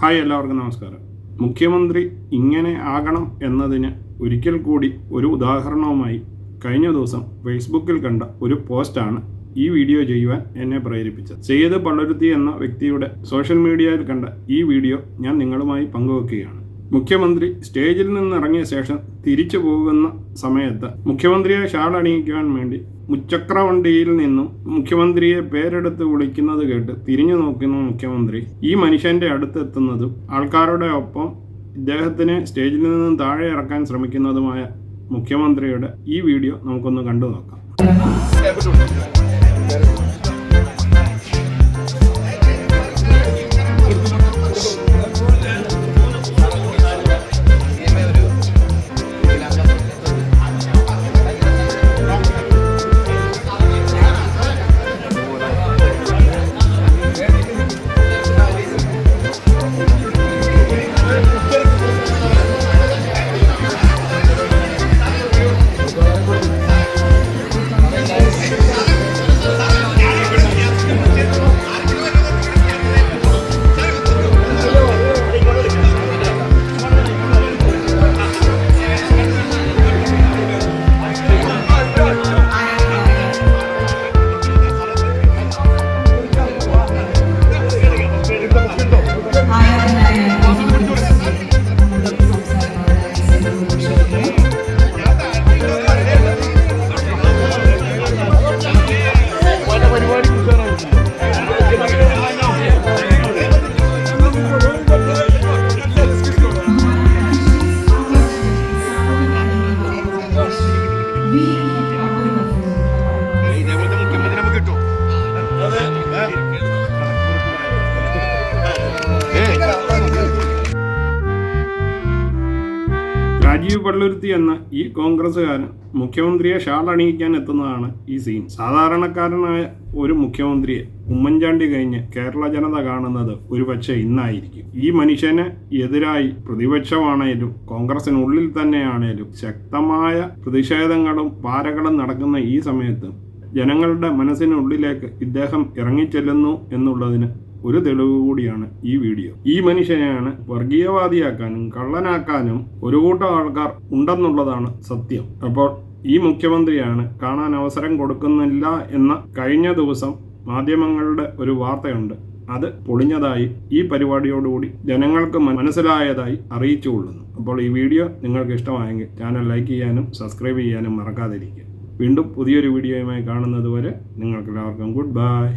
Hi, എല്ലാവർക്കും നമസ്കാരം. മുഖ്യമന്ത്രി ഇങ്ങനെ ആകണം എന്നതിന് ഒരിക്കൽ കൂടി ഒരു ഉദാഹരണവുമായി കഴിഞ്ഞ ദിവസം ഫേസ്ബുക്കിൽ കണ്ട ഒരു പോസ്റ്റാണ് ഈ വീഡിയോ ചെയ്യുവാൻ എന്നെ പ്രേരിപ്പിച്ചത്. സെയ്ദ് പള്ളുരുത്തി എന്ന വ്യക്തിയുടെ സോഷ്യൽ മീഡിയയിൽ കണ്ട ഈ വീഡിയോ ഞാൻ നിങ്ങളുമായി പങ്കുവെക്കുകയാണ്. മുഖ്യമന്ത്രി സ്റ്റേജിൽ നിന്നിറങ്ങിയ ശേഷം തിരിച്ചു പോകുന്ന സമയത്ത് മുഖ്യമന്ത്രിയെ ഷാൾ അണിയിക്കുവാൻ വേണ്ടി മുച്ചക്രവണ്ടിയിൽ നിന്നും മുഖ്യമന്ത്രിയെ പേരെടുത്ത് വിളിക്കുന്നത് കേട്ട് തിരിഞ്ഞു നോക്കുന്ന മുഖ്യമന്ത്രി ഈ മനുഷ്യന്റെ അടുത്തെത്തുന്നതും ആൾക്കാരുടെ ഒപ്പം ഇദ്ദേഹത്തിനെ സ്റ്റേജിൽ നിന്നും താഴെ ഇറക്കാൻ ശ്രമിക്കുന്നതുമായ മുഖ്യമന്ത്രിയുടെ ഈ വീഡിയോ നമുക്കൊന്ന് കണ്ടു നോക്കാം. രാജീവ് പള്ളുരുത്തി എന്ന ഈ കോൺഗ്രസ്സുകാരൻ മുഖ്യമന്ത്രിയെ ഷാൾ അണിയിക്കാൻ എത്തുന്നതാണ് ഈ സീൻ. സാധാരണക്കാരനായ ഒരു മുഖ്യമന്ത്രിയെ ഉമ്മൻചാണ്ടി കഴിഞ്ഞ് കേരള ജനത കാണുന്നത് ഒരു പക്ഷേ ഇന്നായിരിക്കും. ഈ മനുഷ്യന് എതിരായി പ്രതിപക്ഷമാണേലും കോൺഗ്രസിനുള്ളിൽ തന്നെയാണേലും ശക്തമായ പ്രതിഷേധങ്ങളും പാരകളും നടക്കുന്ന ഈ സമയത്ത് ജനങ്ങളുടെ മനസ്സിനുള്ളിലേക്ക് ഇദ്ദേഹം ഇറങ്ങിച്ചെല്ലുന്നു എന്നുള്ളതിന് ഒരു തെളിവ് കൂടിയാണ് ഈ വീഡിയോ. ഈ മനുഷ്യനെയാണ് വർഗീയവാദിയാക്കാനും കള്ളനാക്കാനും ഒരു കൂട്ടം ആൾക്കാർ ഉണ്ടെന്നുള്ളതാണ് സത്യം. അപ്പോൾ ഈ മുഖ്യമന്ത്രിയാണ് കാണാൻ അവസരം കൊടുക്കുന്നില്ല എന്ന കഴിഞ്ഞ ദിവസം മാധ്യമങ്ങളുടെ ഒരു വാർത്തയുണ്ട്. അത് പൊളിഞ്ഞതായി ഈ പരിപാടിയോടുകൂടി ജനങ്ങൾക്ക് മനസ്സിലായതായി അറിയിച്ചുകൊള്ളുന്നു. അപ്പോൾ ഈ വീഡിയോ നിങ്ങൾക്ക് ഇഷ്ടമായെങ്കിൽ ചാനൽ ലൈക്ക് ചെയ്യാനും സബ്സ്ക്രൈബ് ചെയ്യാനും മറക്കാതിരിക്കുക. വീണ്ടും പുതിയൊരു വീഡിയോയുമായി കാണുന്നത് വരെ നിങ്ങൾക്കെല്ലാവർക്കും ഗുഡ് ബൈ.